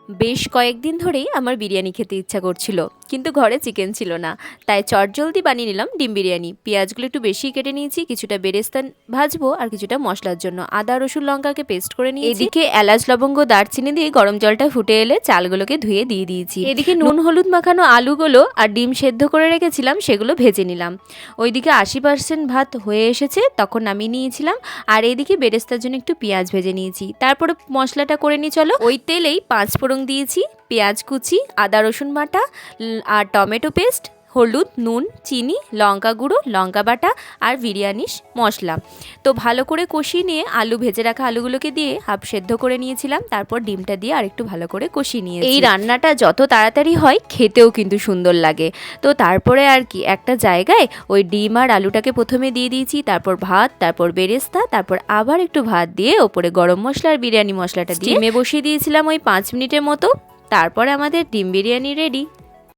বেশ কয়েকদিন ধরেই আমার বিরিয়ানি খেতে ইচ্ছা করছিল, কিন্তু ঘরে চিকেন ছিল না। তাই চটজলদি বানিয়ে নিলাম ডিম বিরিয়ানি। পেঁয়াজগুলো একটু বেশি কেটে নিয়েছি, কিছুটা বেরেস্তা ভাজবো আর কিছুটা মশলার জন্য আদা রসুন লঙ্কাকে পেস্ট করে নিয়েছি। এদিকে এলাচ লবঙ্গ দারচিনি দিয়ে গরম জলটা ফুটে এলে চালগুলোকে ধুয়ে দিয়ে দিয়েছি। এদিকে নুন হলুদ মাখানো আলুগুলো আর ডিম সেদ্ধ করে রেখেছিলাম, সেগুলো ভেজে নিলাম। ওইদিকে 80% ভাত হয়ে এসেছে, তখন নামিয়ে নিয়েছিলাম। আর এইদিকে বেরেস্তার জন্য একটু পেঁয়াজ ভেজে নিয়েছি। তারপরে মশলাটা করে নিই চলো। ওই তেলেই 5 ফোড়ন দিয়েছি, পেঁয়াজ কুচি, আদা রসুন বাটা আর টমেটো পেস্ট, হলুদ, নুন, চিনি, লঙ্কা গুঁড়ো, লঙ্কা বাটা আর বিরিয়ানি মশলা। তো ভালো করে কষিয়ে নিয়ে আলু ভেজে রাখা আলুগুলোকে দিয়ে হাফ সেদ্ধ করে নিয়েছিলাম। তারপর ডিমটা দিয়ে আরেকটু ভালো করে কষিয়ে নিয়েছি। এই রান্নাটা যত তাড়াতাড়ি হয় খেতেও কিন্তু সুন্দর লাগে। তো তারপরে আর কি একটা জায়গায় ওই ডিম আর আলুটাকে প্রথমে দিয়ে দিয়েছি, তারপর ভাত, তারপর বেরেস্তা, তারপর আবার একটু ভাত দিয়ে ওপরে গরম মশলা আর বিরিয়ানি মশলাটা দিয়ে বসিয়ে দিয়েছিলাম ওই 5 মিনিটের মতো। তারপরে আমাদের ডিম বিরিয়ানি রেডি।